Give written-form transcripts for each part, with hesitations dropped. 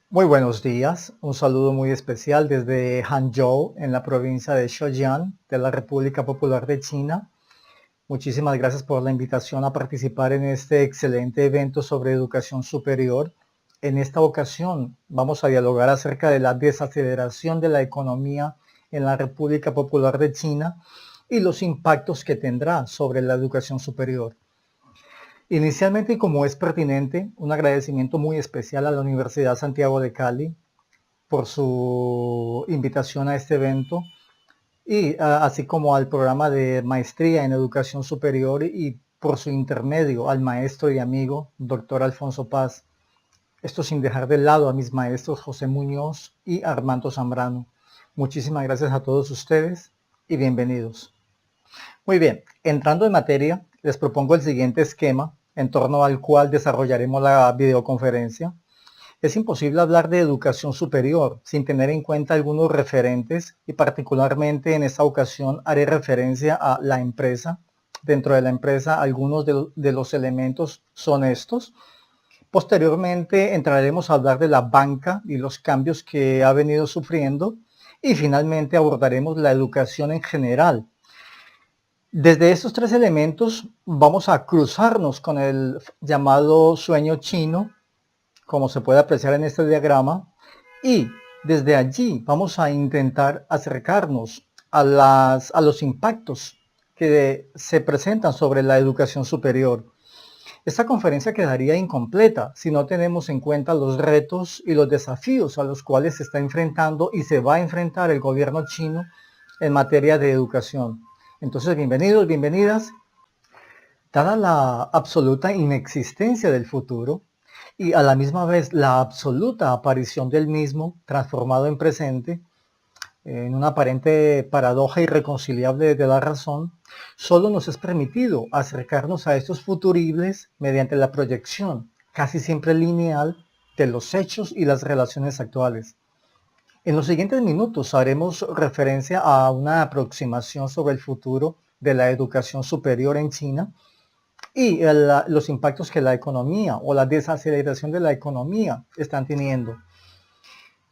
Muy buenos días, un saludo muy especial desde Hangzhou, en la provincia de Zhejiang, de la República Popular de China. Muchísimas gracias por la invitación a participar en este excelente evento sobre educación superior. En esta ocasión vamos a dialogar acerca de la desaceleración de la economía en la República Popular de China y los impactos que tendrá sobre la educación superior. Inicialmente, y como es pertinente, un agradecimiento muy especial a la Universidad Santiago de Cali por su invitación a este evento y así como al programa de maestría en educación superior y por su intermedio al maestro y amigo doctor Alfonso Paz. Esto sin dejar de lado a mis maestros José Muñoz y Armando Zambrano. Muchísimas gracias a todos ustedes y bienvenidos. Muy bien, entrando en materia, les propongo el siguiente esquema en torno al cual desarrollaremos la videoconferencia. Es imposible hablar de educación superior sin tener en cuenta algunos referentes y particularmente en esta ocasión haré referencia a la empresa. Dentro de la empresa algunos de los elementos son estos. Posteriormente entraremos a hablar de la banca y los cambios que ha venido sufriendo y finalmente abordaremos la educación en general. Desde estos tres elementos vamos a cruzarnos con el llamado sueño chino, como se puede apreciar en este diagrama, y desde allí vamos a intentar acercarnos a los impactos que se presentan sobre la educación superior. Esta conferencia quedaría incompleta si no tenemos en cuenta los retos y los desafíos a los cuales se está enfrentando y se va a enfrentar el gobierno chino en materia de educación. Entonces, bienvenidos, bienvenidas. Dada la absoluta inexistencia del futuro y a la misma vez la absoluta aparición del mismo transformado en presente, en una aparente paradoja irreconciliable de la razón, solo nos es permitido acercarnos a estos futuribles mediante la proyección, casi siempre lineal, de los hechos y las relaciones actuales. En los siguientes minutos haremos referencia a una aproximación sobre el futuro de la educación superior en China y los impactos que la economía o la desaceleración de la economía están teniendo.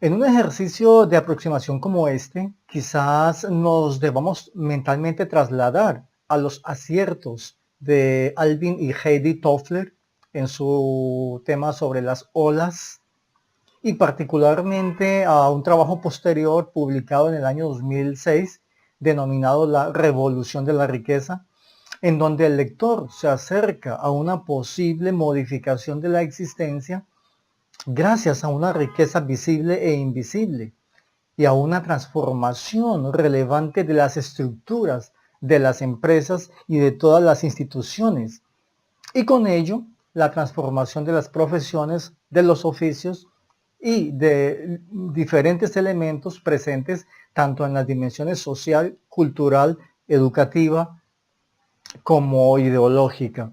En un ejercicio de aproximación como este, quizás nos debamos mentalmente trasladar a los aciertos de Alvin y Heidi Toffler en su tema sobre las olas y particularmente a un trabajo posterior publicado en el año 2006 denominado La Revolución de la Riqueza, en donde el lector se acerca a una posible modificación de la existencia gracias a una riqueza visible e invisible y a una transformación relevante de las estructuras de las empresas y de todas las instituciones, y con ello la transformación de las profesiones, de los oficios y de diferentes elementos presentes tanto en las dimensiones social, cultural, educativa, como ideológica.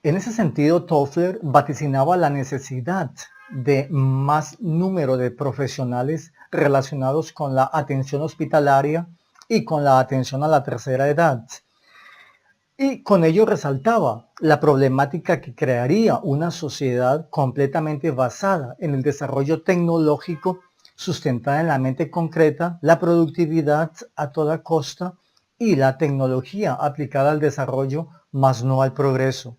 En ese sentido, Toffler vaticinaba la necesidad de más número de profesionales relacionados con la atención hospitalaria y con la atención a la tercera edad. Y con ello resaltaba la problemática que crearía una sociedad completamente basada en el desarrollo tecnológico, sustentada en la mente concreta, la productividad a toda costa y la tecnología aplicada al desarrollo, más no al progreso.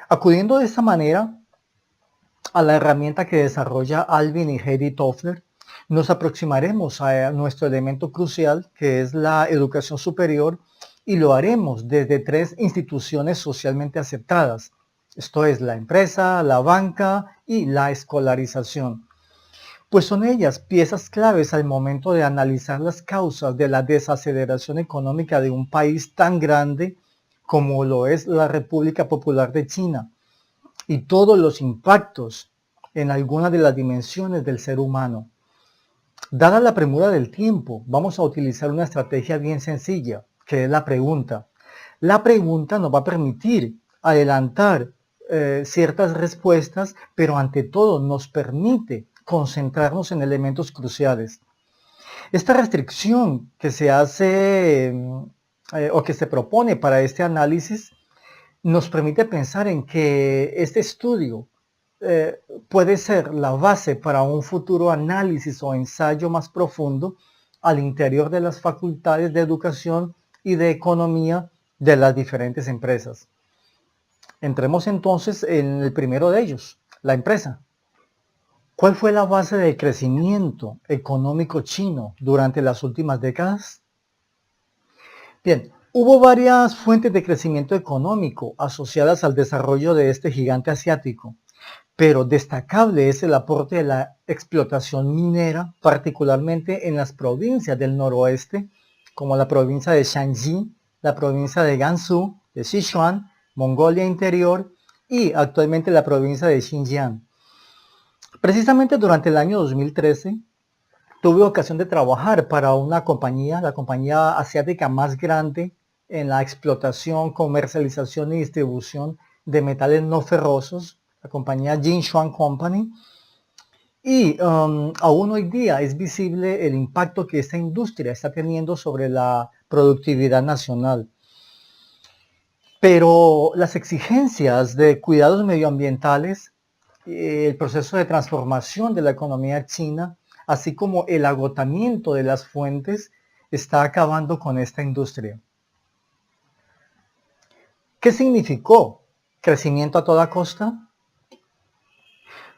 Acudiendo de esta manera a la herramienta que desarrolla Alvin y Heidi Toffler, nos aproximaremos a nuestro elemento crucial, que es la educación superior, y lo haremos desde tres instituciones socialmente aceptadas. Esto es la empresa, la banca y la escolarización. Pues son ellas piezas claves al momento de analizar las causas de la desaceleración económica de un país tan grande como lo es la República Popular de China, y todos los impactos en alguna de las dimensiones del ser humano. Dada la premura del tiempo, vamos a utilizar una estrategia bien sencilla, que es la pregunta. La pregunta nos va a permitir adelantar ciertas respuestas, pero ante todo nos permite concentrarnos en elementos cruciales. Esta restricción que se hace o que se propone para este análisis nos permite pensar en que este estudio puede ser la base para un futuro análisis o ensayo más profundo al interior de las facultades de educación y de economía de las diferentes empresas. Entremos entonces en el primero de ellos, la empresa. ¿Cuál fue la base del crecimiento económico chino durante las últimas décadas? Bien, hubo varias fuentes de crecimiento económico asociadas al desarrollo de este gigante asiático, pero destacable es el aporte de la explotación minera, particularmente en las provincias del noroeste, como la provincia de Shanxi, la provincia de Gansu, de Sichuan, Mongolia Interior y actualmente la provincia de Xinjiang. Precisamente durante el año 2013 tuve ocasión de trabajar para una compañía, la compañía asiática más grande en la explotación, comercialización y distribución de metales no ferrosos, la compañía Jinshuang Company. Y aún hoy día es visible el impacto que esta industria está teniendo sobre la productividad nacional. Pero las exigencias de cuidados medioambientales, el proceso de transformación de la economía china, así como el agotamiento de las fuentes, está acabando con esta industria. ¿Qué significó crecimiento a toda costa?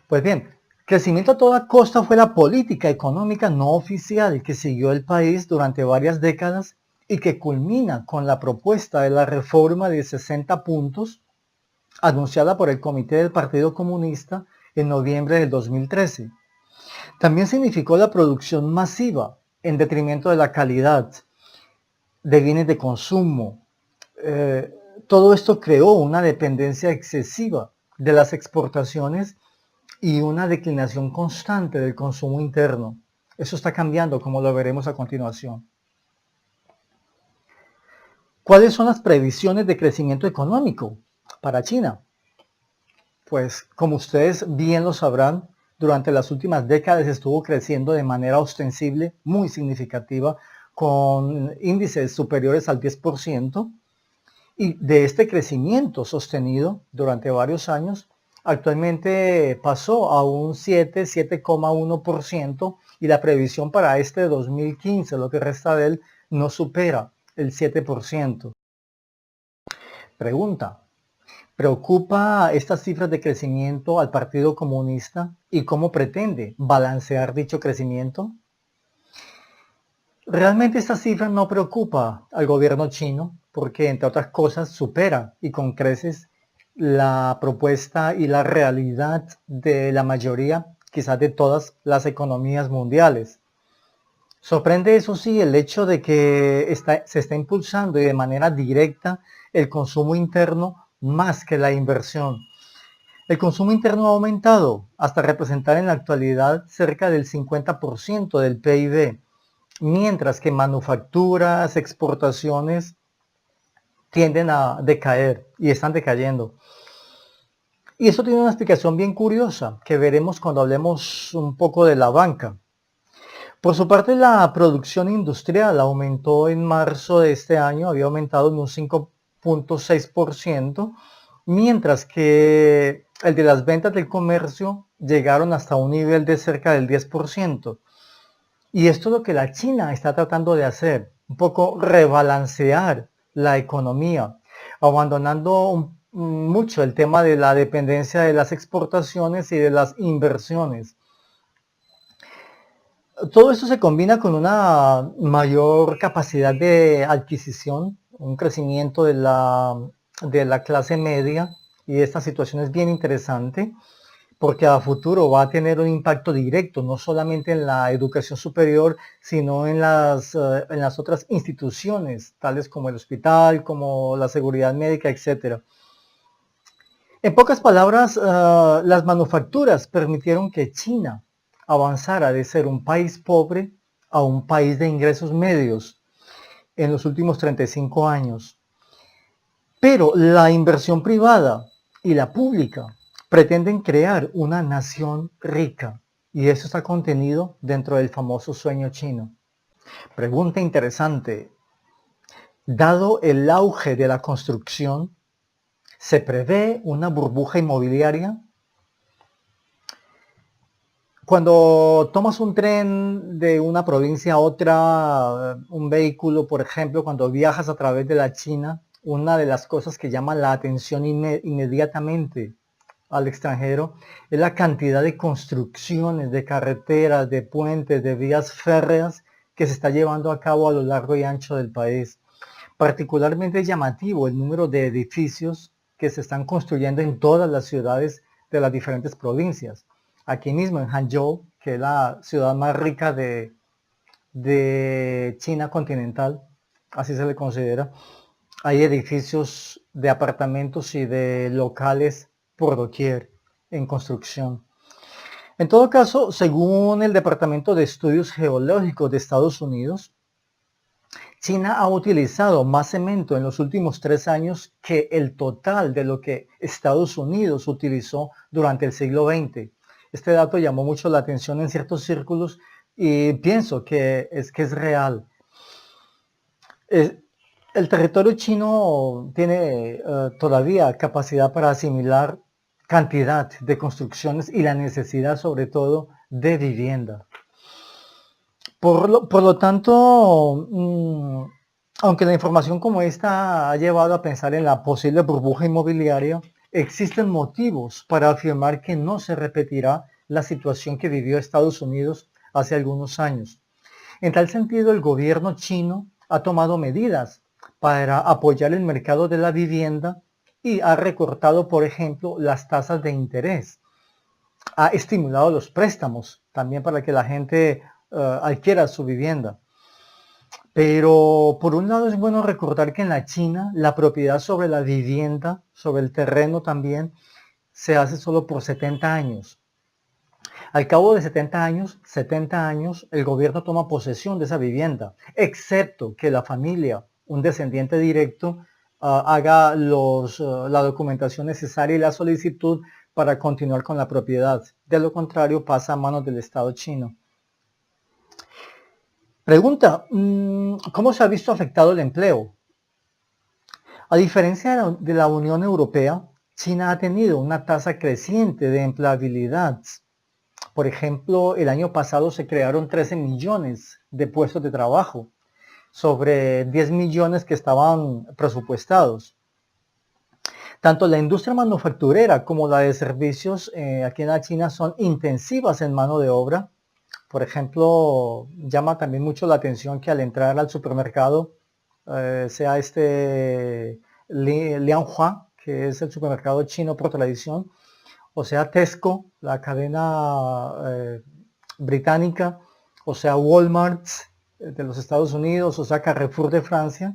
Pues bien, crecimiento a toda costa fue la política económica no oficial que siguió el país durante varias décadas y que culmina con la propuesta de la reforma de 60 puntos anunciada por el Comité del Partido Comunista en noviembre del 2013. También significó la producción masiva en detrimento de la calidad de bienes de consumo. Todo esto creó una dependencia excesiva de las exportaciones y una declinación constante del consumo interno. Eso está cambiando, como lo veremos a continuación. ¿Cuáles son las previsiones de crecimiento económico para China? Pues como ustedes bien lo sabrán, durante las últimas décadas estuvo creciendo de manera ostensible, muy significativa, con índices superiores al 10%, y de este crecimiento sostenido durante varios años, actualmente pasó a un 7,1%, y la previsión para este 2015, lo que resta de él, no supera el 7%. Pregunta: ¿preocupa estas cifras de crecimiento al Partido Comunista y cómo pretende balancear dicho crecimiento? Realmente esta cifra no preocupa al gobierno chino porque, entre otras cosas, supera y con creces la propuesta y la realidad de la mayoría, quizás de todas las economías mundiales. Sorprende, eso sí, el hecho de que se está impulsando y de manera directa el consumo interno más que la inversión. El consumo interno ha aumentado hasta representar en la actualidad cerca del 50% del PIB, mientras que manufacturas, exportaciones tienden a decaer y están decayendo. Y eso tiene una explicación bien curiosa que veremos cuando hablemos un poco de la banca. Por su parte, la producción industrial aumentó en marzo de este año, había aumentado en un 5,6%, mientras que el de las ventas del comercio llegaron hasta un nivel de cerca del 10%. Y esto es lo que la China está tratando de hacer, un poco rebalancear la economía, abandonando mucho el tema de la dependencia de las exportaciones y de las inversiones. Todo esto se combina con una mayor capacidad de adquisición, un crecimiento de la clase media, y esta situación es bien interesante porque a futuro va a tener un impacto directo, no solamente en la educación superior, sino en las otras instituciones, tales como el hospital, como la seguridad médica, etc. En pocas palabras, las manufacturas permitieron que China avanzara de ser un país pobre a un país de ingresos medios en los últimos 35 años. Pero la inversión privada y la pública pretenden crear una nación rica, y eso está contenido dentro del famoso sueño chino. Pregunta interesante: dado el auge de la construcción, ¿se prevé una burbuja inmobiliaria? Cuando tomas un tren de una provincia a otra, un vehículo, por ejemplo, cuando viajas a través de la China, una de las cosas que llama la atención inmediatamente al extranjero es la cantidad de construcciones, de carreteras, de puentes, de vías férreas que se está llevando a cabo a lo largo y ancho del país. Particularmente llamativo el número de edificios que se están construyendo en todas las ciudades de las diferentes provincias. Aquí mismo en Hangzhou, que es la ciudad más rica de China continental, así se le considera, hay edificios de apartamentos y de locales por doquier en construcción. En todo caso, según el Departamento de Estudios Geológicos de Estados Unidos, China ha utilizado más cemento en los últimos 3 años que el total de lo que Estados Unidos utilizó durante el siglo XX. Este dato llamó mucho la atención en ciertos círculos y pienso que es real. El territorio chino tiene todavía capacidad para asimilar cantidad de construcciones y la necesidad sobre todo de vivienda. Por lo tanto, aunque la información como esta ha llevado a pensar en la posible burbuja inmobiliaria, existen motivos para afirmar que no se repetirá la situación que vivió Estados Unidos hace algunos años. En tal sentido, el gobierno chino ha tomado medidas para apoyar el mercado de la vivienda y ha recortado, por ejemplo, las tasas de interés. Ha estimulado los préstamos también para que la gente adquiera su vivienda. Pero por un lado es bueno recordar que en la China la propiedad sobre la vivienda, sobre el terreno también, se hace solo por 70 años. Al cabo de 70 años, el gobierno toma posesión de esa vivienda, excepto que la familia, un descendiente directo, haga la documentación necesaria y la solicitud para continuar con la propiedad. De lo contrario, pasa a manos del Estado chino. Pregunta, ¿cómo se ha visto afectado el empleo? A diferencia de la Unión Europea, China ha tenido una tasa creciente de empleabilidad. Por ejemplo, el año pasado se crearon 13 millones de puestos de trabajo sobre 10 millones que estaban presupuestados. Tanto la industria manufacturera como la de servicios aquí en la China son intensivas en mano de obra. Por ejemplo, llama también mucho la atención que al entrar al supermercado, sea Lianhua, que es el supermercado chino por tradición, o sea Tesco, la cadena británica, o sea Walmart de los Estados Unidos, o sea Carrefour de Francia,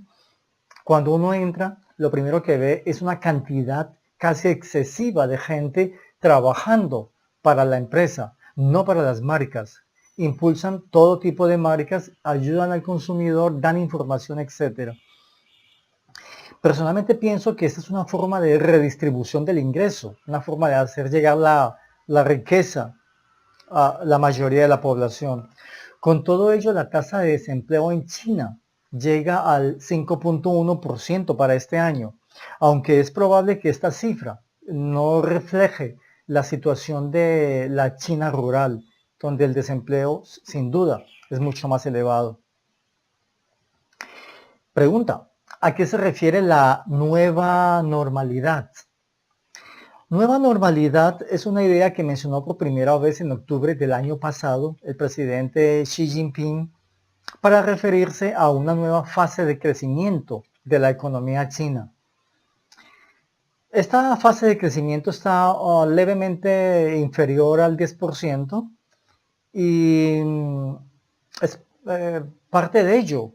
cuando uno entra, lo primero que ve es una cantidad casi excesiva de gente trabajando para la empresa, no para las marcas. Impulsan todo tipo de marcas, ayudan al consumidor, dan información, etc. Personalmente pienso que esta es una forma de redistribución del ingreso, una forma de hacer llegar la riqueza a la mayoría de la población. Con todo ello, la tasa de desempleo en China llega al 5.1% para este año, aunque es probable que esta cifra no refleje la situación de la China rural, donde el desempleo sin duda es mucho más elevado. Pregunta, ¿a qué se refiere la nueva normalidad? Nueva normalidad es una idea que mencionó por primera vez en octubre del año pasado el presidente Xi Jinping para referirse a una nueva fase de crecimiento de la economía china. Esta fase de crecimiento está levemente inferior al 10% y es, parte de ello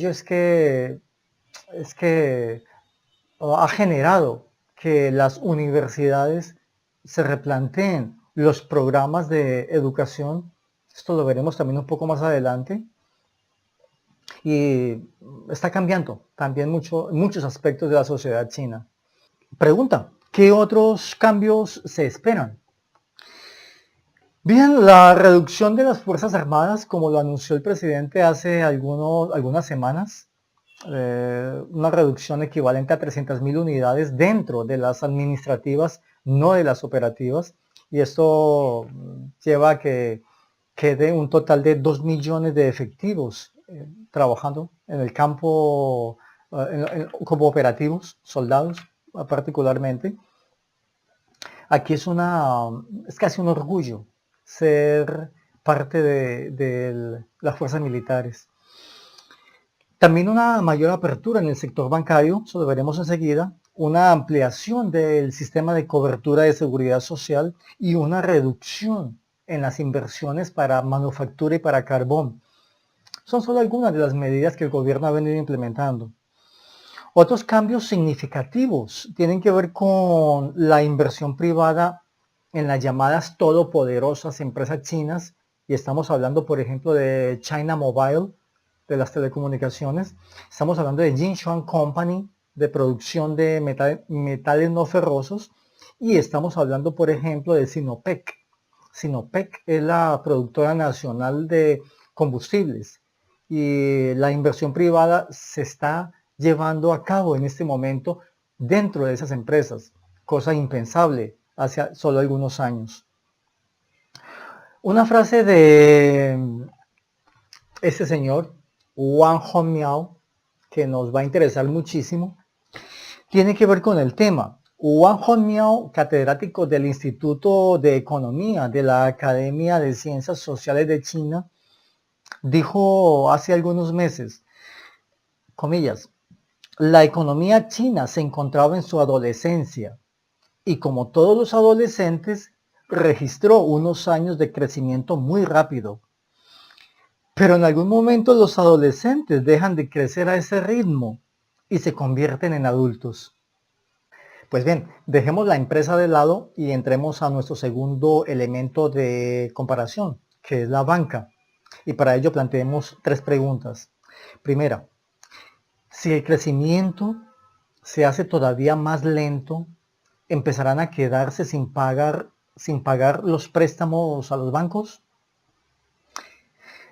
es que ha generado que las universidades se replanteen los programas de educación. Esto lo veremos también un poco más adelante. Y está cambiando también muchos aspectos de la sociedad china. Pregunta, ¿qué otros cambios se esperan? Bien, la reducción de las Fuerzas Armadas, como lo anunció el presidente hace algunas semanas, una reducción equivalente a 300.000 unidades dentro de las administrativas, no de las operativas, y esto lleva a que quede un total de 2 millones de efectivos trabajando en el campo como operativos, soldados particularmente. Aquí es casi un orgullo ser parte de las fuerzas militares. También una mayor apertura en el sector bancario, eso lo veremos enseguida, una ampliación del sistema de cobertura de seguridad social y una reducción en las inversiones para manufactura y para carbón. Son solo algunas de las medidas que el gobierno ha venido implementando. Otros cambios significativos tienen que ver con la inversión privada en las llamadas todopoderosas empresas chinas, y estamos hablando, por ejemplo, de China Mobile, de las telecomunicaciones. Estamos hablando de Jinshuang Company, de producción de metales no ferrosos, y estamos hablando, por ejemplo, de Sinopec. Sinopec es la productora nacional de combustibles, y la inversión privada se está llevando a cabo en este momento dentro de esas empresas, cosa impensable hace solo algunos años. Una frase de este señor, Wang Hongmiao, que nos va a interesar muchísimo, tiene que ver con el tema. Wang Hongmiao, catedrático del Instituto de Economía de la Academia de Ciencias Sociales de China, dijo hace algunos meses, comillas, la economía china se encontraba en su adolescencia y como todos los adolescentes registró unos años de crecimiento muy rápido. Pero en algún momento los adolescentes dejan de crecer a ese ritmo y se convierten en adultos. Pues bien, dejemos la empresa de lado y entremos a nuestro segundo elemento de comparación, que es la banca. Y para ello planteemos 3 preguntas. Primera, si el crecimiento se hace todavía más lento, ¿empezarán a quedarse sin pagar los préstamos a los bancos?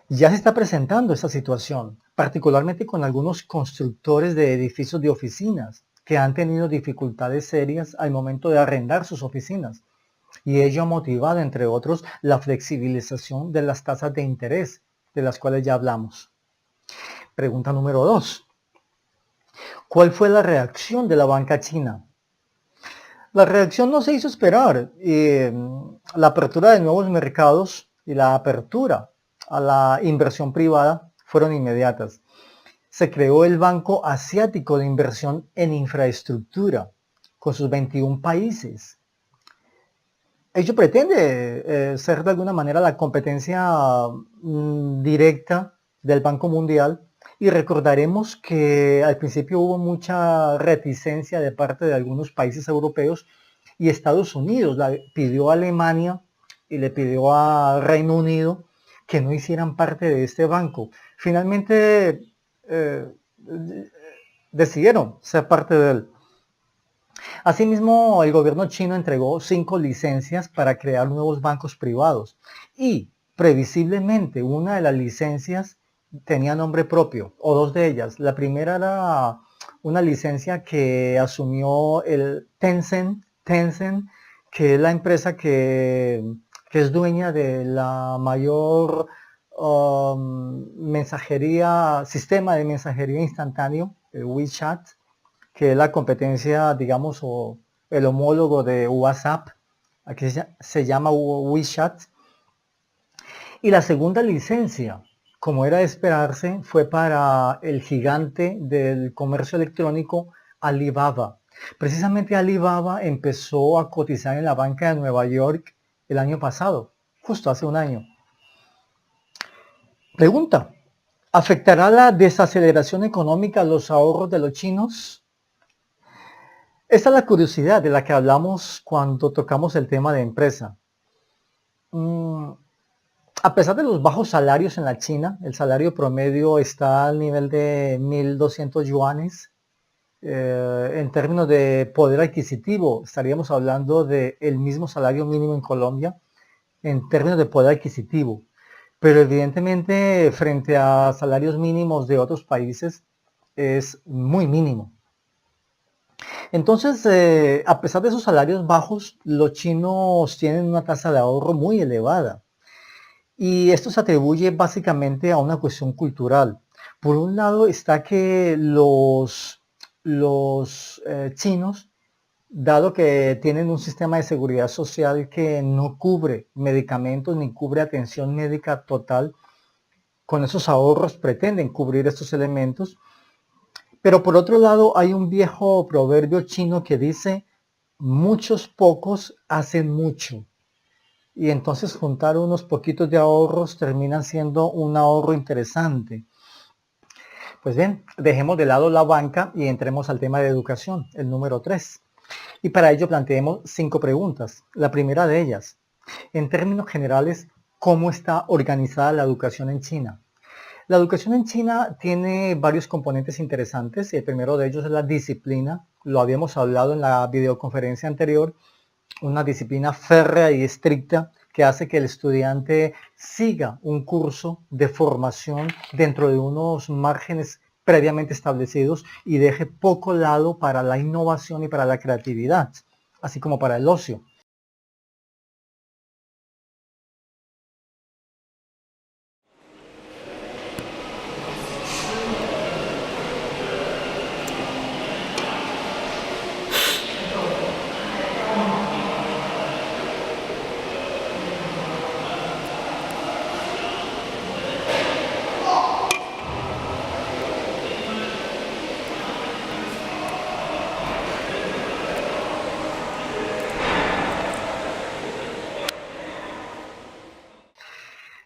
Ya se está presentando esta situación, particularmente con algunos constructores de edificios de oficinas que han tenido dificultades serias al momento de arrendar sus oficinas, y ello ha motivado, entre otros, la flexibilización de las tasas de interés, de las cuales ya hablamos. Pregunta número 2. ¿Cuál fue la reacción de la banca china? La reacción no se hizo esperar. La apertura de nuevos mercados y la apertura a la inversión privada fueron inmediatas. Se creó el Banco Asiático de Inversión en Infraestructura, con sus 21 países. Ello pretende ser de alguna manera la competencia directa del Banco Mundial, y recordaremos que al principio hubo mucha reticencia de parte de algunos países europeos, y Estados Unidos pidió a Alemania y le pidió a Reino Unido que no hicieran parte de este banco. Finalmente decidieron ser parte de él. Asimismo, el gobierno chino entregó 5 licencias para crear nuevos bancos privados, y previsiblemente una de las licencias tenía nombre propio, o 2 de ellas. La primera era una licencia que asumió el Tencent, que es la empresa que es dueña de la mayor sistema de mensajería instantáneo, el WeChat, que es la competencia, digamos, o el homólogo de WhatsApp. Aquí se llama WeChat. Y la segunda licencia, como era de esperarse, fue para el gigante del comercio electrónico Alibaba. Precisamente Alibaba empezó a cotizar en la banca de Nueva York el año pasado, justo hace un año. Pregunta, ¿afectará la desaceleración económica a los ahorros de los chinos? Esta es la curiosidad de la que hablamos cuando tocamos el tema de empresa. A pesar de los bajos salarios en la China, el salario promedio está al nivel de 1.200 yuanes. En términos de poder adquisitivo, estaríamos hablando del mismo salario mínimo en Colombia, en términos de poder adquisitivo. Pero evidentemente, frente a salarios mínimos de otros países, es muy mínimo. Entonces, a pesar de sus salarios bajos, los chinos tienen una tasa de ahorro muy elevada. Y esto se atribuye básicamente a una cuestión cultural. Por un lado está que los chinos, dado que tienen un sistema de seguridad social que no cubre medicamentos ni cubre atención médica total, con esos ahorros pretenden cubrir estos elementos. Pero por otro lado hay un viejo proverbio chino que dice, muchos pocos hacen mucho. Y entonces juntar unos poquitos de ahorros terminan siendo un ahorro interesante. Pues bien, dejemos de lado la banca y entremos al tema de educación, el número 3. Y para ello planteemos 5 preguntas. La primera de ellas, en términos generales, ¿cómo está organizada la educación en China? La educación en China tiene varios componentes interesantes y el primero de ellos es la disciplina. Lo habíamos hablado en la videoconferencia anterior, una disciplina férrea y estricta que hace que el estudiante siga un curso de formación dentro de unos márgenes previamente establecidos y deje poco lado para la innovación y para la creatividad, así como para el ocio.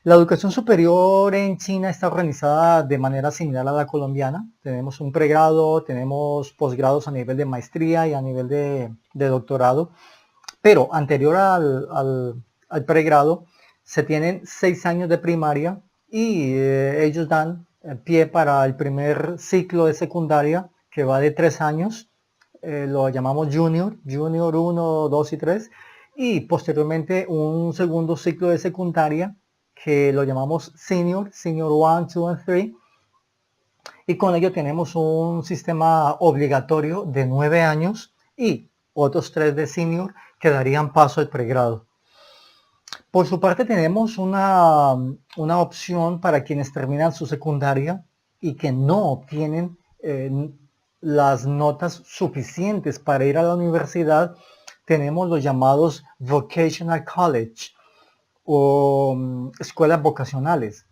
La educación superior en China está organizada de manera similar a la colombiana. Tenemos un pregrado, tenemos posgrados a nivel de maestría y a nivel de doctorado. Pero anterior al pregrado se tienen 6 años de primaria y ellos dan pie para el primer ciclo de secundaria que va de 3 años. Lo llamamos junior 1, 2 y 3. Y posteriormente un segundo ciclo de secundaria que lo llamamos senior 1, 2 y 3. Y con ello tenemos un sistema obligatorio de 9 años y otros 3 de senior que darían paso al pregrado. Por su parte tenemos una opción para quienes terminan su secundaria y que no obtienen las notas suficientes para ir a la universidad. Tenemos los llamados Vocational College o escuelas vocacionales.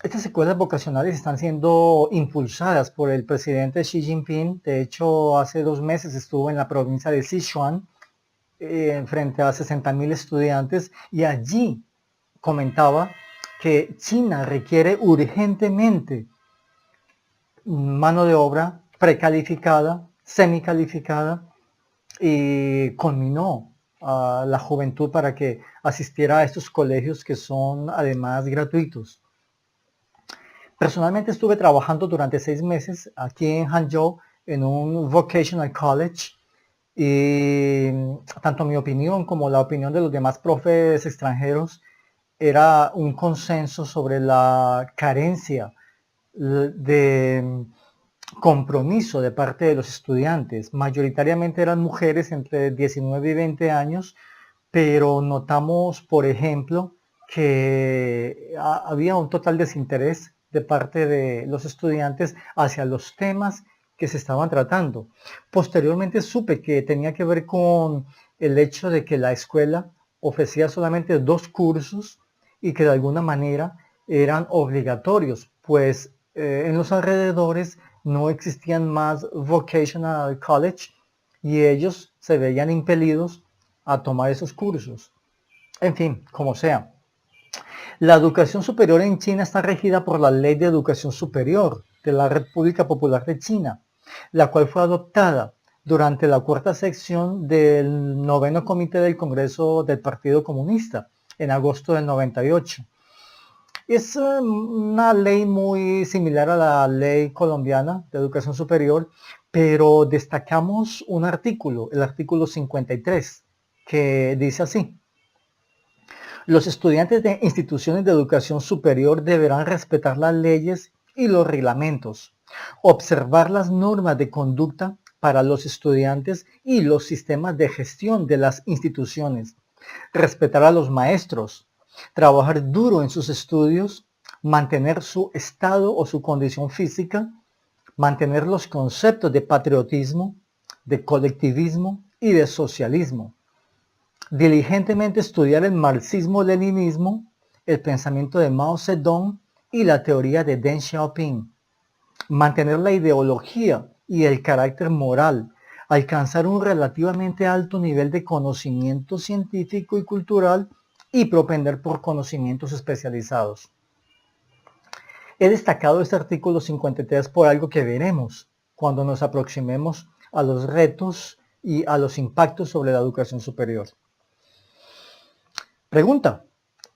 Estas escuelas vocacionales están siendo impulsadas por el presidente Xi Jinping. De hecho, hace 2 meses estuvo en la provincia de Sichuan frente a 60.000 estudiantes y allí comentaba que China requiere urgentemente mano de obra precalificada, semicalificada y conminó a la juventud para que asistiera a estos colegios que son además gratuitos. Personalmente estuve trabajando durante 6 meses aquí en Hangzhou en un vocational college y tanto mi opinión como la opinión de los demás profes extranjeros era un consenso sobre la carencia de compromiso de parte de los estudiantes. Mayoritariamente eran mujeres entre 19 y 20 años, pero notamos, por ejemplo, que había un total desinterés de parte de los estudiantes hacia los temas que se estaban tratando. Posteriormente supe que tenía que ver con el hecho de que la escuela ofrecía solamente 2 cursos y que de alguna manera eran obligatorios, pues en los alrededores no existían más vocational college y ellos se veían impelidos a tomar esos cursos. En fin, como sea. La educación superior en China está regida por la Ley de Educación Superior de la República Popular de China, la cual fue adoptada durante la 4ª sección del 9º Comité del Congreso del Partido Comunista en agosto del 98. Es una ley muy similar a la ley colombiana de educación superior, pero destacamos un artículo, el artículo 53, que dice así: los estudiantes de instituciones de educación superior deberán respetar las leyes y los reglamentos, observar las normas de conducta para los estudiantes y los sistemas de gestión de las instituciones, respetar a los maestros, trabajar duro en sus estudios, mantener su estado o su condición física, mantener los conceptos de patriotismo, de colectivismo y de socialismo, diligentemente estudiar el marxismo-leninismo, el pensamiento de Mao Zedong y la teoría de Deng Xiaoping, mantener la ideología y el carácter moral, alcanzar un relativamente alto nivel de conocimiento científico y cultural y propender por conocimientos especializados. He destacado este artículo 53 por algo que veremos cuando nos aproximemos a los retos y a los impactos sobre la educación superior. Pregunta: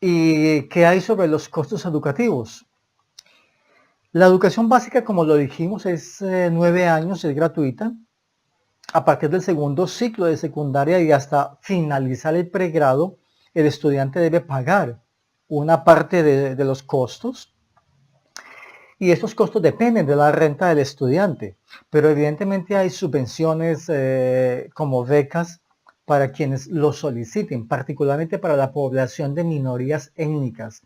¿y qué hay sobre los costos educativos? La educación básica, como lo dijimos, es 9 años, es gratuita. A partir del segundo ciclo de secundaria y hasta finalizar el pregrado, el estudiante debe pagar una parte de los costos. Y estos costos dependen de la renta del estudiante, pero evidentemente hay subvenciones como becas para quienes lo soliciten, particularmente para la población de minorías étnicas.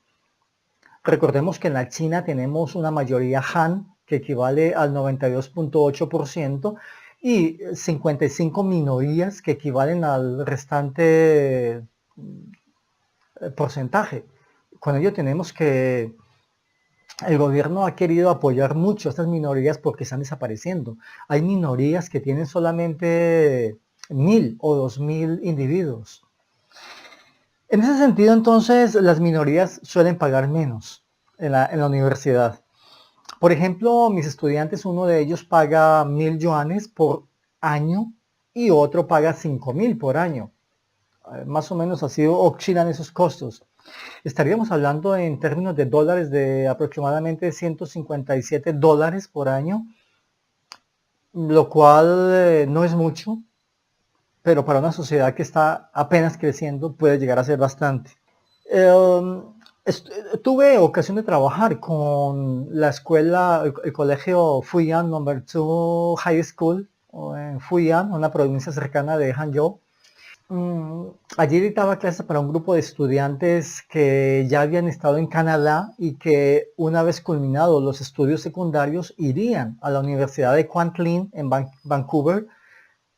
Recordemos que en la China tenemos una mayoría Han, que equivale al 92.8%, y 55 minorías que equivalen al restante porcentaje. Con ello tenemos que el gobierno ha querido apoyar mucho a estas minorías porque están desapareciendo. Hay minorías que tienen solamente 1000 o 2000 individuos. En ese sentido, entonces, las minorías suelen pagar menos en la universidad. Por ejemplo, mis estudiantes, uno de ellos paga 1000 yuanes por año y otro paga 5000 por año. Más o menos así oscilan esos costos. Estaríamos hablando en términos de dólares de aproximadamente 157 dólares por año, lo cual no es mucho, pero para una sociedad que está apenas creciendo puede llegar a ser bastante. Tuve ocasión de trabajar con la escuela, el colegio Fujian No. 2 High School en Fujian, una provincia cercana de Hangzhou. Allí dictaba clases para un grupo de estudiantes que ya habían estado en Canadá y que una vez culminados los estudios secundarios irían a la Universidad de Kwantlen en Vancouver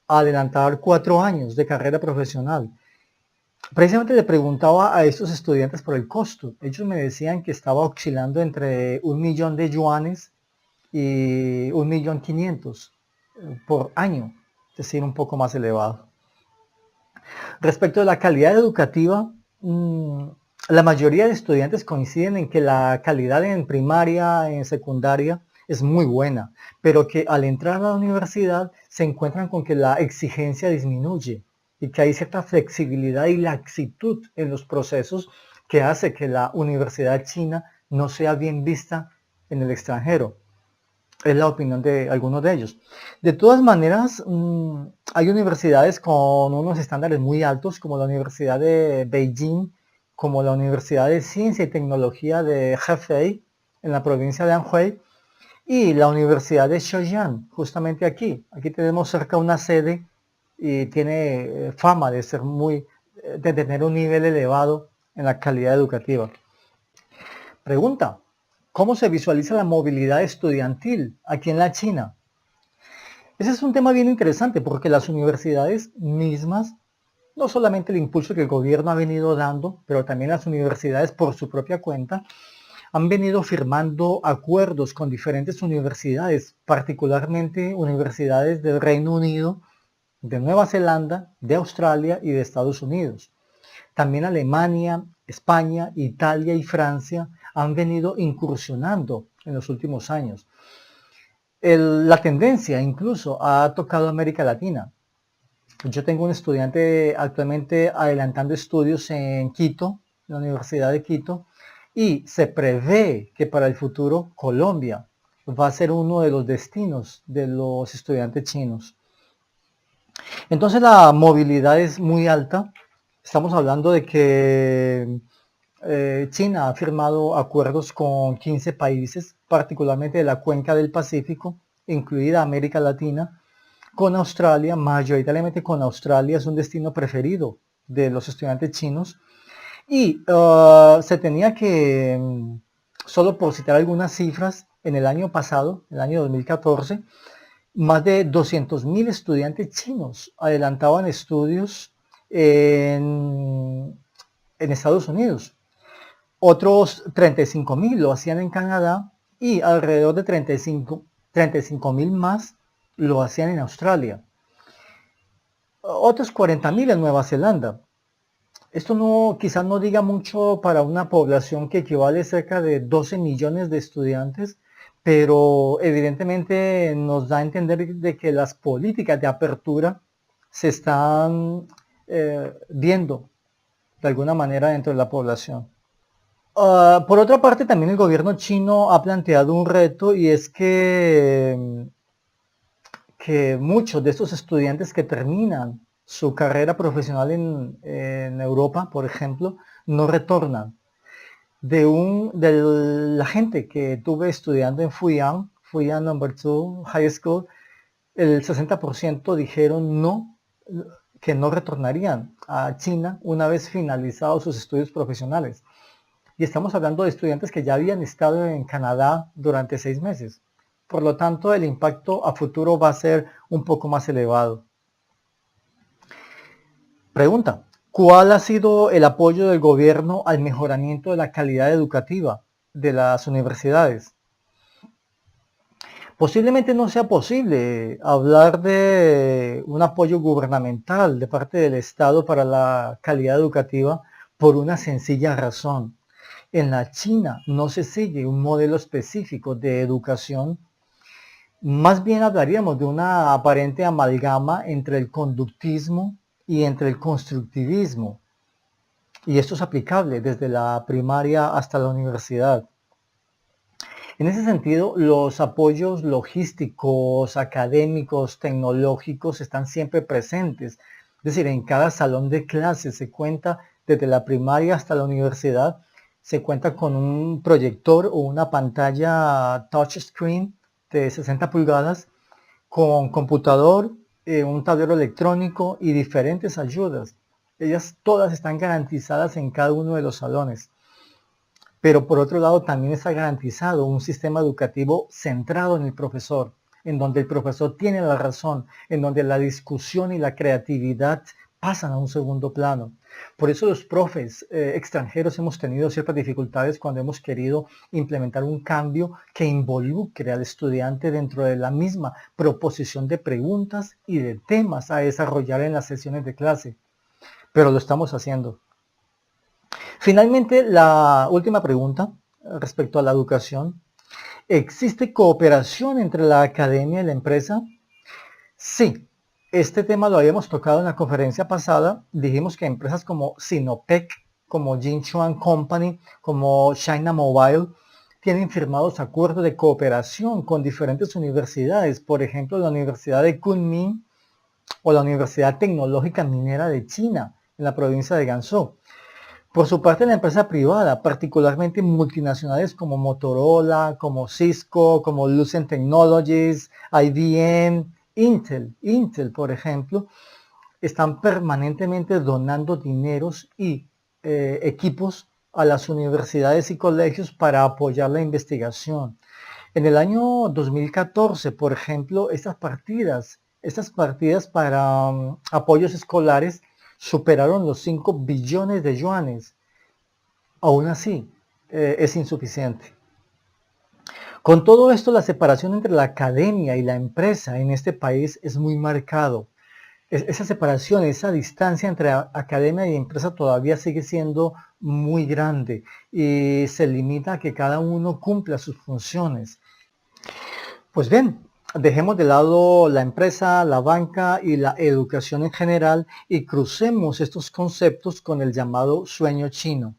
a adelantar 4 años de carrera profesional. Precisamente le preguntaba a estos estudiantes por el costo. Ellos me decían que estaba oscilando entre 1.000.000 de yuanes y 1.500.000 por año, es decir, un poco más elevado. Respecto a la calidad educativa, la mayoría de estudiantes coinciden en que la calidad en primaria, en secundaria, es muy buena, pero que al entrar a la universidad se encuentran con que la exigencia disminuye y que hay cierta flexibilidad y laxitud en los procesos que hace que la universidad china no sea bien vista en el extranjero. Es la opinión de algunos de ellos. De todas maneras, hay universidades con unos estándares muy altos, como la Universidad de Beijing, como la Universidad de Ciencia y Tecnología de Hefei, en la provincia de Anhui, y la Universidad de Zhejiang, justamente aquí. Aquí tenemos cerca una sede y tiene fama de ser de tener un nivel elevado en la calidad educativa. Pregunta: ¿cómo se visualiza la movilidad estudiantil aquí en la China? Ese es un tema bien interesante porque las universidades mismas, no solamente el impulso que el gobierno ha venido dando, pero también las universidades por su propia cuenta, han venido firmando acuerdos con diferentes universidades, particularmente universidades del Reino Unido, de Nueva Zelanda, de Australia y de Estados Unidos. También Alemania, España, Italia y Francia han venido incursionando en los últimos años. La tendencia incluso ha tocado América Latina. Yo tengo un estudiante actualmente adelantando estudios en Quito, en la Universidad de Quito, y se prevé que para el futuro Colombia va a ser uno de los destinos de los estudiantes chinos. Entonces la movilidad es muy alta. Estamos hablando de que China ha firmado acuerdos con 15 países, particularmente de la cuenca del Pacífico, incluida América Latina, con Australia, mayoritariamente con Australia, es un destino preferido de los estudiantes chinos. Y se tenía que, solo por citar algunas cifras, en el año pasado, el año 2014, más de 200.000 estudiantes chinos adelantaban estudios en Estados Unidos. Otros 35.000 lo hacían en Canadá y alrededor de 35.000 más lo hacían en Australia. Otros 40.000 en Nueva Zelanda. Esto quizás no diga mucho para una población que equivale a cerca de 12 millones de estudiantes, pero evidentemente nos da a entender de que las políticas de apertura se están viendo de alguna manera dentro de la población. Por otra parte, también el gobierno chino ha planteado un reto, y es que muchos de estos estudiantes que terminan su carrera profesional en Europa, por ejemplo, no retornan. De la gente que tuve estudiando en Fuyang Number 2 High School, el 60% dijeron que no retornarían a China una vez finalizados sus estudios profesionales. Y estamos hablando de estudiantes que ya habían estado en Canadá durante 6 meses. Por lo tanto, el impacto a futuro va a ser un poco más elevado. Pregunta: ¿cuál ha sido el apoyo del gobierno al mejoramiento de la calidad educativa de las universidades? Posiblemente no sea posible hablar de un apoyo gubernamental de parte del Estado para la calidad educativa por una sencilla razón. En la China no se sigue un modelo específico de educación. Más bien hablaríamos de una aparente amalgama entre el conductismo y entre el constructivismo. Y esto es aplicable desde la primaria hasta la universidad. En ese sentido, los apoyos logísticos, académicos, tecnológicos están siempre presentes. Es decir, en cada salón de clases se cuenta, desde la primaria hasta la universidad, se cuenta con un proyector o una pantalla touchscreen de 60 pulgadas con computador, un tablero electrónico y diferentes ayudas. Ellas todas están garantizadas en cada uno de los salones. Pero por otro lado también está garantizado un sistema educativo centrado en el profesor, en donde el profesor tiene la razón, en donde la discusión y la creatividad pasan a un segundo plano. Por eso los profes extranjeros hemos tenido ciertas dificultades cuando hemos querido implementar un cambio que involucre al estudiante dentro de la misma proposición de preguntas y de temas a desarrollar en las sesiones de clase. Pero lo estamos haciendo. Finalmente, la última pregunta respecto a la educación. ¿Existe cooperación entre la academia y la empresa? Sí, este tema lo habíamos tocado en la conferencia pasada. Dijimos que empresas como Sinopec, como Jinchuan Company, como China Mobile, tienen firmados acuerdos de cooperación con diferentes universidades. Por ejemplo, la Universidad de Kunming o la Universidad Tecnológica Minera de China, en la provincia de Gansu. Por su parte, la empresa privada, particularmente multinacionales como Motorola, como Cisco, como Lucent Technologies, IBM, Intel, por ejemplo, están permanentemente donando dineros y equipos a las universidades y colegios para apoyar la investigación. En el año 2014, por ejemplo, estas partidas para apoyos escolares superaron los 5 billones de yuanes. Aún así, es insuficiente. Con todo esto, la separación entre la academia y la empresa en este país es muy marcado. Esa separación, esa distancia entre academia y empresa todavía sigue siendo muy grande y se limita a que cada uno cumpla sus funciones. Pues bien, dejemos de lado la empresa, la banca y la educación en general y crucemos estos conceptos con el llamado sueño chino.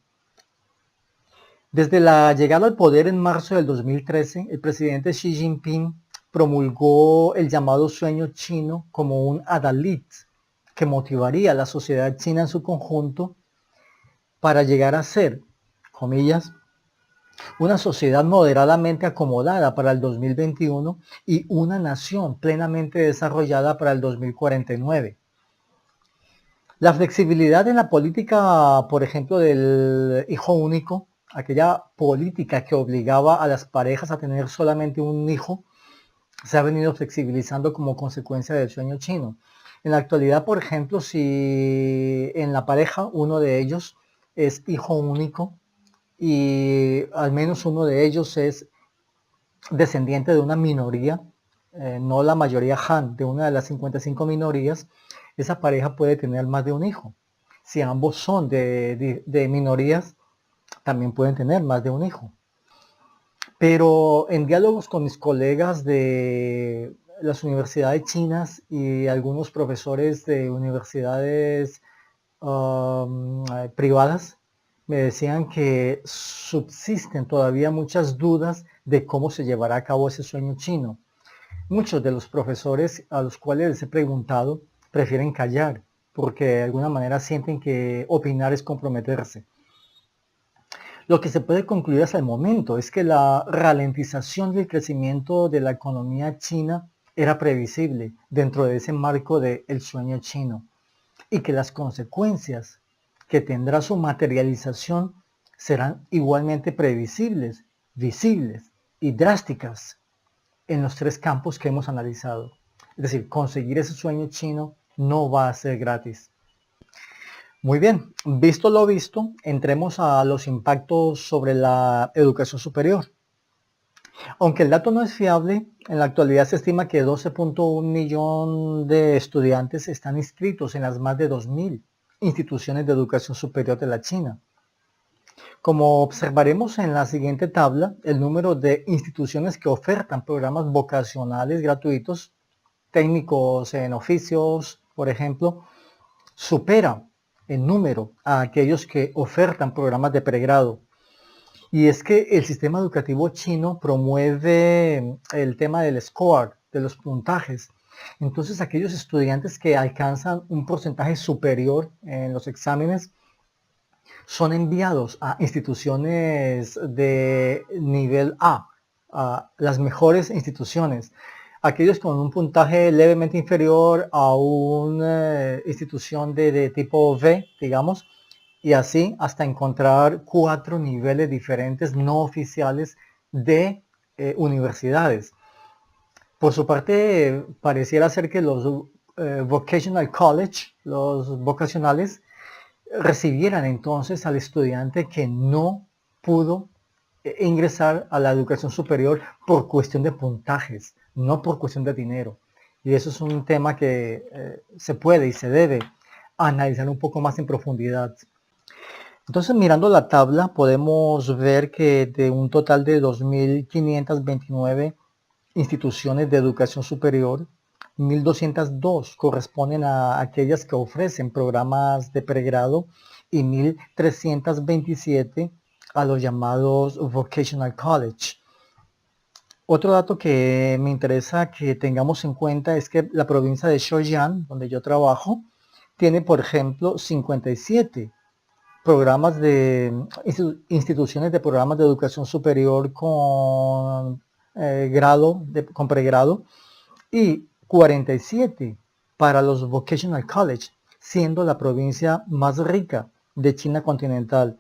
Desde la llegada al poder en marzo del 2013, el presidente Xi Jinping promulgó el llamado sueño chino como un adalid que motivaría a la sociedad china en su conjunto para llegar a ser, comillas, una sociedad moderadamente acomodada para el 2021 y una nación plenamente desarrollada para el 2049. La flexibilidad en la política, por ejemplo, del hijo único, aquella política que obligaba a las parejas a tener solamente un hijo, se ha venido flexibilizando como consecuencia del sueño chino. En la actualidad, por ejemplo, si en la pareja uno de ellos es hijo único y al menos uno de ellos es descendiente de una minoría, no la mayoría Han, de una de las 55 minorías, esa pareja puede tener más de un hijo. Si ambos son de minorías, también pueden tener más de un hijo. Pero en diálogos con mis colegas de las universidades chinas y algunos profesores de universidades privadas, me decían que subsisten todavía muchas dudas de cómo se llevará a cabo ese sueño chino. Muchos de los profesores a los cuales les he preguntado prefieren callar porque de alguna manera sienten que opinar es comprometerse. Lo que se puede concluir hasta el momento es que la ralentización del crecimiento de la economía china era previsible dentro de ese marco del sueño chino y que las consecuencias que tendrá su materialización serán igualmente previsibles, visibles y drásticas en los tres campos que hemos analizado. Es decir, conseguir ese sueño chino no va a ser gratis. Muy bien, visto lo visto, entremos a los impactos sobre la educación superior. Aunque el dato no es fiable, en la actualidad se estima que 12.1 millones de estudiantes están inscritos en las más de 2.000 instituciones de educación superior de la China. Como observaremos en la siguiente tabla, el número de instituciones que ofertan programas vocacionales gratuitos, técnicos en oficios, por ejemplo, supera en número a aquellos que ofertan programas de pregrado. Y es que el sistema educativo chino promueve el tema del score, de los puntajes. Entonces aquellos estudiantes que alcanzan un porcentaje superior en los exámenes son enviados a instituciones de nivel a las mejores instituciones. Aquellos con un puntaje levemente inferior a una institución de tipo B, digamos, y así hasta encontrar 4 niveles diferentes no oficiales de universidades. Por su parte, pareciera ser que los vocational college, los vocacionales, recibieran entonces al estudiante que no pudo ingresar a la educación superior por cuestión de puntajes, no por cuestión de dinero. Y eso es un tema que se puede y se debe analizar un poco más en profundidad. Entonces, mirando la tabla, podemos ver que de un total de 2.529 instituciones de educación superior, 1.202 corresponden a aquellas que ofrecen programas de pregrado y 1.327 a los llamados Vocational College. Otro dato que me interesa que tengamos en cuenta es que la provincia de Zhejiang, donde yo trabajo, tiene, por ejemplo, 57 programas de instituciones de programas de educación superior con con pregrado y 47 para los Vocational College, siendo la provincia más rica de China continental.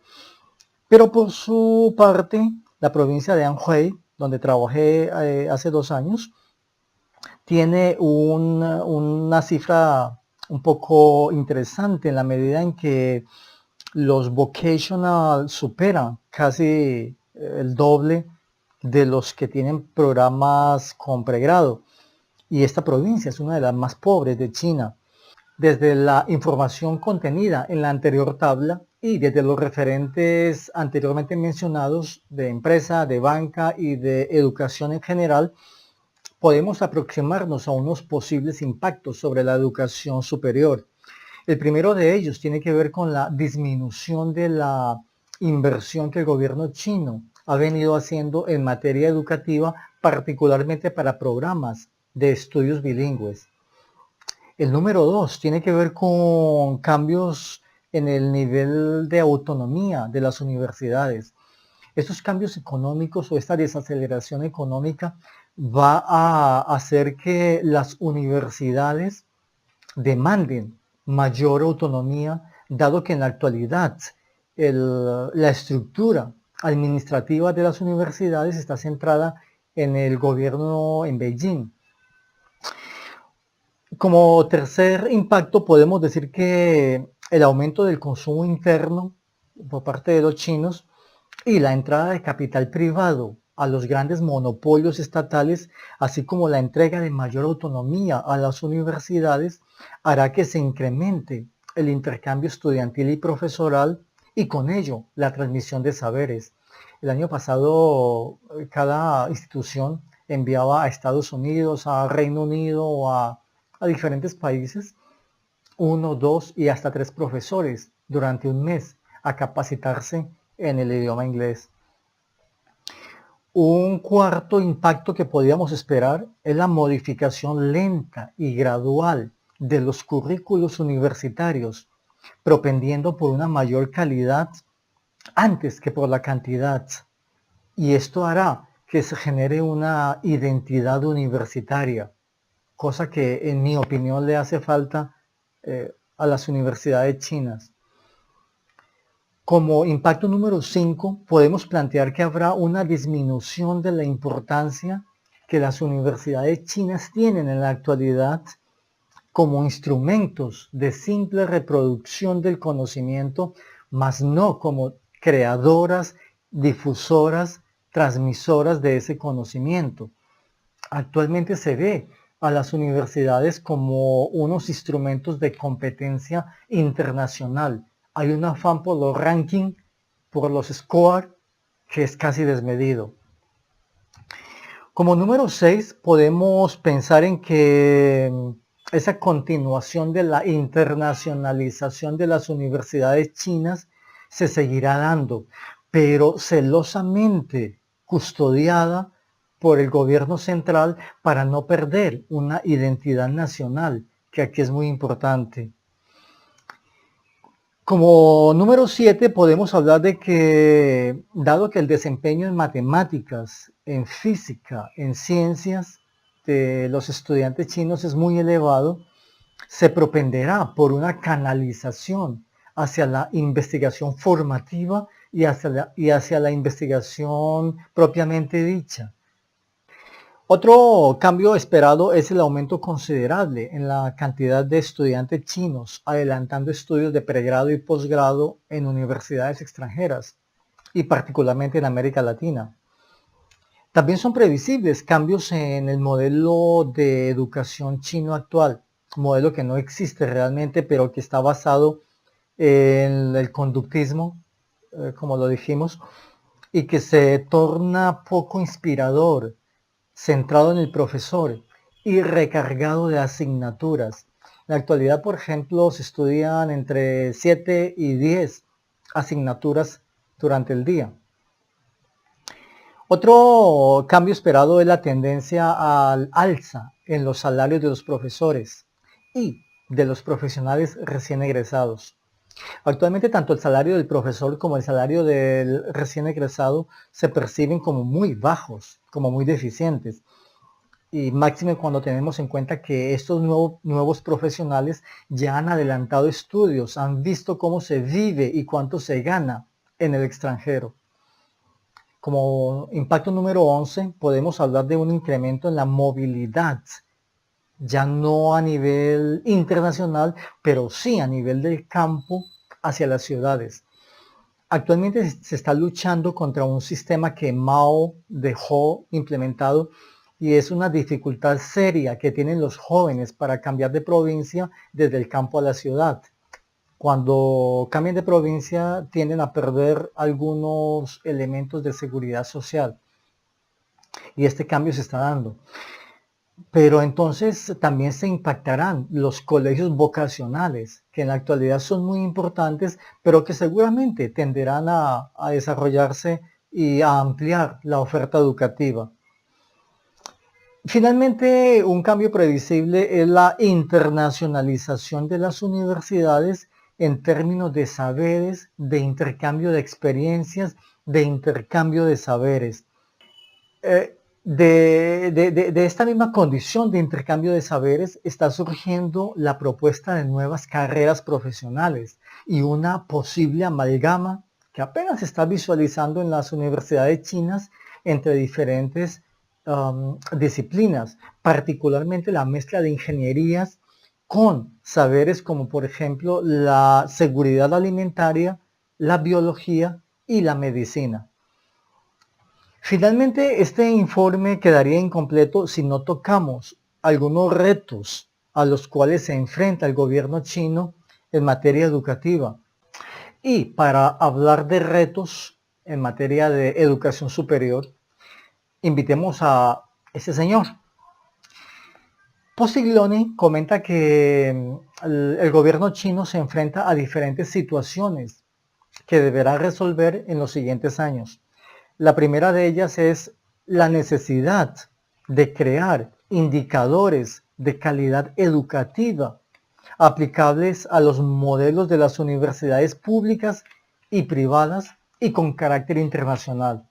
Pero por su parte, la provincia de Anhui, donde trabajé hace 2 años, tiene una cifra un poco interesante en la medida en que los vocational superan casi el doble de los que tienen programas con pregrado. Y esta provincia es una de las más pobres de China. Desde la información contenida en la anterior tabla y desde los referentes anteriormente mencionados de empresa, de banca y de educación en general, podemos aproximarnos a unos posibles impactos sobre la educación superior. El primero de ellos tiene que ver con la disminución de la inversión que el gobierno chino ha venido haciendo en materia educativa, particularmente para programas de estudios bilingües. El número 2 tiene que ver con cambios en el nivel de autonomía de las universidades. estos cambios económicos o esta desaceleración económica va a hacer que las universidades demanden mayor autonomía, dado que en la actualidad la estructura administrativa de las universidades está centrada en el gobierno en Beijing. Como tercer impacto podemos decir que el aumento del consumo interno por parte de los chinos y la entrada de capital privado a los grandes monopolios estatales, así como la entrega de mayor autonomía a las universidades, hará que se incremente el intercambio estudiantil y profesoral y con ello la transmisión de saberes. El año pasado cada institución enviaba a Estados Unidos, a Reino Unido o a diferentes países 1, 2 y hasta 3 profesores durante un mes a capacitarse en el idioma inglés. Un cuarto impacto que podíamos esperar es la modificación lenta y gradual de los currículos universitarios, propendiendo por una mayor calidad antes que por la cantidad. Y esto hará que se genere una identidad universitaria, cosa que en mi opinión le hace falta a las universidades chinas. Como impacto número 5, podemos plantear que habrá una disminución de la importancia que las universidades chinas tienen en la actualidad como instrumentos de simple reproducción del conocimiento, mas no como creadoras, difusoras, transmisoras de ese conocimiento. Actualmente se ve a las universidades como unos instrumentos de competencia internacional. Hay un afán por los rankings, por los scores, que es casi desmedido. Como número 6, podemos pensar en que esa continuación de la internacionalización de las universidades chinas se seguirá dando, pero celosamente custodiada por el gobierno central para no perder una identidad nacional, que aquí es muy importante. Como número 7 podemos hablar de que, dado que el desempeño en matemáticas, en física, en ciencias de los estudiantes chinos es muy elevado, se propenderá por una canalización hacia la investigación formativa y hacia la investigación propiamente dicha. Otro cambio esperado es el aumento considerable en la cantidad de estudiantes chinos adelantando estudios de pregrado y posgrado en universidades extranjeras y particularmente en América Latina. También son previsibles cambios en el modelo de educación chino actual, modelo que no existe realmente pero que está basado en el conductismo, como lo dijimos, y que se torna poco inspirador, centrado en el profesor y recargado de asignaturas. En la actualidad, por ejemplo, se estudian entre 7 y 10 asignaturas durante el día. Otro cambio esperado es la tendencia al alza en los salarios de los profesores y de los profesionales recién egresados. Actualmente tanto el salario del profesor como el salario del recién egresado se perciben como muy bajos, como muy deficientes. Y máxime cuando tenemos en cuenta que estos nuevos profesionales ya han adelantado estudios, han visto cómo se vive y cuánto se gana en el extranjero. Como impacto número 11, podemos hablar de un incremento en la movilidad, ya no a nivel internacional, pero sí a nivel del campo hacia las ciudades. Actualmente se está luchando contra un sistema que Mao dejó implementado y es una dificultad seria que tienen los jóvenes para cambiar de provincia desde el campo a la ciudad. Cuando cambian de provincia tienden a perder algunos elementos de seguridad social y este cambio se está dando. Pero entonces también se impactarán los colegios vocacionales, que en la actualidad son muy importantes, pero que seguramente tenderán a desarrollarse y a ampliar la oferta educativa. Finalmente, un cambio previsible es la internacionalización de las universidades en términos de saberes, de intercambio de experiencias, de intercambio de saberes. De esta misma condición de intercambio de saberes está surgiendo la propuesta de nuevas carreras profesionales y una posible amalgama que apenas se está visualizando en las universidades chinas entre diferentes disciplinas, particularmente la mezcla de ingenierías con saberes como por ejemplo la seguridad alimentaria, la biología y la medicina. Finalmente, este informe quedaría incompleto si no tocamos algunos retos a los cuales se enfrenta el gobierno chino en materia educativa. Y para hablar de retos en materia de educación superior, invitemos a este señor. Postiglione comenta que el gobierno chino se enfrenta a diferentes situaciones que deberá resolver en los siguientes años. La primera de ellas es la necesidad de crear indicadores de calidad educativa aplicables a los modelos de las universidades públicas y privadas y con carácter internacional.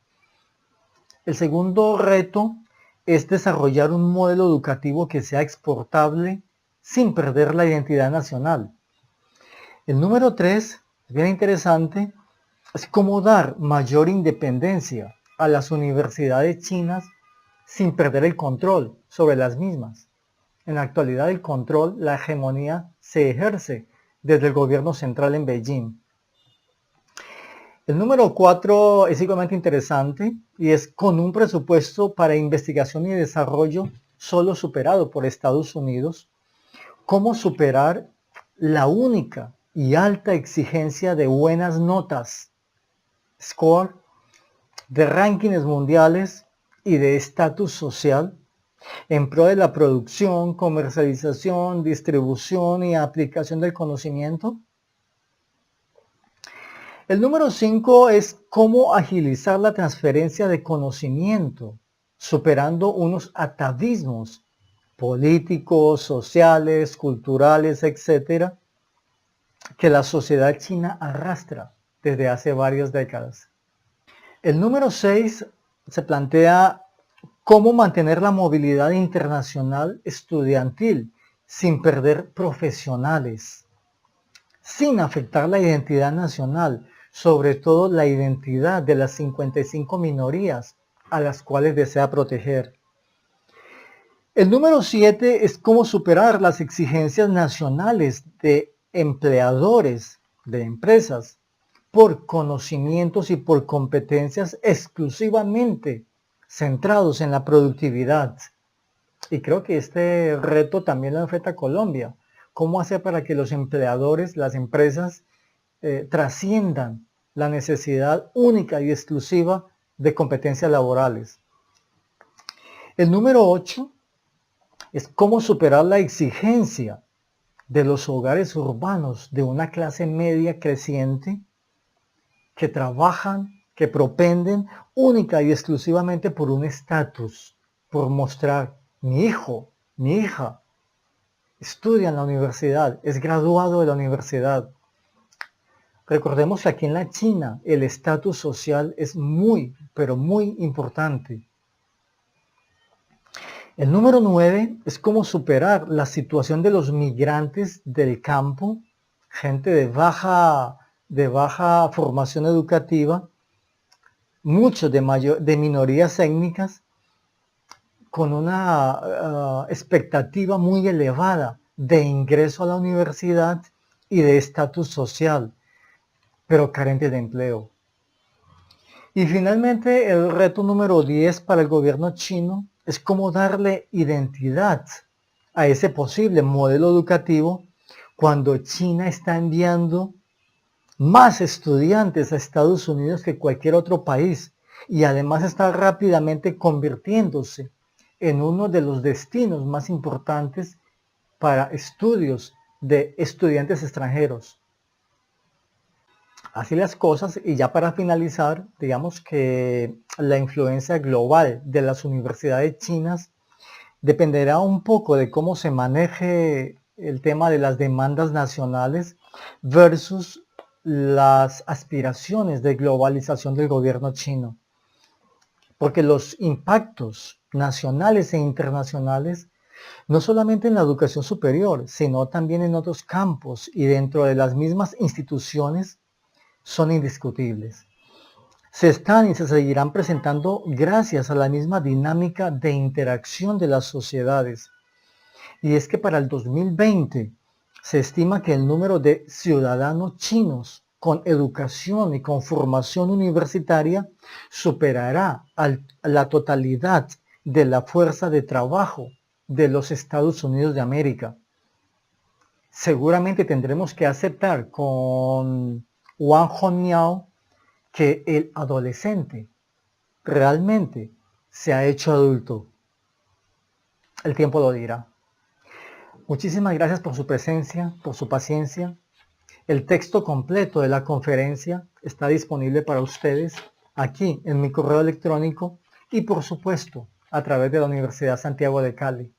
El segundo reto es desarrollar un modelo educativo que sea exportable sin perder la identidad nacional. El número 3, bien interesante, es cómo dar mayor independencia a las universidades chinas sin perder el control sobre las mismas. En la actualidad el control, la hegemonía se ejerce desde el gobierno central en Beijing. El número 4 es igualmente interesante y es con un presupuesto para investigación y desarrollo solo superado por Estados Unidos, cómo superar la única y alta exigencia de buenas notas, score, de rankings mundiales y de estatus social en pro de la producción, comercialización, distribución y aplicación del conocimiento. El número 5 es cómo agilizar la transferencia de conocimiento, superando unos atavismos políticos, sociales, culturales, etcétera, que la sociedad china arrastra desde hace varias décadas. El número 6 se plantea cómo mantener la movilidad internacional estudiantil sin perder profesionales, sin afectar la identidad nacional, sobre todo la identidad de las 55 minorías a las cuales desea proteger. El número 7 es cómo superar las exigencias nacionales de empleadores, de empresas, por conocimientos y por competencias exclusivamente centrados en la productividad. Y creo que este reto también lo enfrenta Colombia. ¿Cómo hacer para que los empleadores, las empresas, trasciendan la necesidad única y exclusiva de competencias laborales? El número 8 es cómo superar la exigencia de los hogares urbanos de una clase media creciente que trabajan, que propenden única y exclusivamente por un estatus, por mostrar mi hijo, mi hija, estudia en la universidad, es graduado de la universidad. Recordemos que aquí en la China el estatus social es muy, pero muy importante. El número 9 es cómo superar la situación de los migrantes del campo, gente de baja formación educativa, muchos de minorías étnicas, con una expectativa muy elevada de ingreso a la universidad y de estatus social, pero carente de empleo. Y finalmente el reto número 10 para el gobierno chino es cómo darle identidad a ese posible modelo educativo cuando China está enviando más estudiantes a Estados Unidos que cualquier otro país y además está rápidamente convirtiéndose en uno de los destinos más importantes para estudios de estudiantes extranjeros. Así las cosas, y ya para finalizar, digamos que la influencia global de las universidades chinas dependerá un poco de cómo se maneje el tema de las demandas nacionales versus las aspiraciones de globalización del gobierno chino. Porque los impactos nacionales e internacionales, no solamente en la educación superior, sino también en otros campos y dentro de las mismas instituciones, son indiscutibles. Se están y se seguirán presentando gracias a la misma dinámica de interacción de las sociedades. Y es que para el 2020 se estima que el número de ciudadanos chinos con educación y con formación universitaria superará a la totalidad de la fuerza de trabajo de los Estados Unidos de América. Seguramente tendremos que aceptar con Wang Hongmiao que el adolescente realmente se ha hecho adulto. El tiempo lo dirá. Muchísimas gracias por su presencia, por su paciencia. El texto completo de la conferencia está disponible para ustedes aquí en mi correo electrónico y por supuesto a través de la Universidad Santiago de Cali.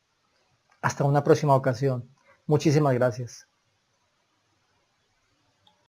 Hasta una próxima ocasión. Muchísimas gracias.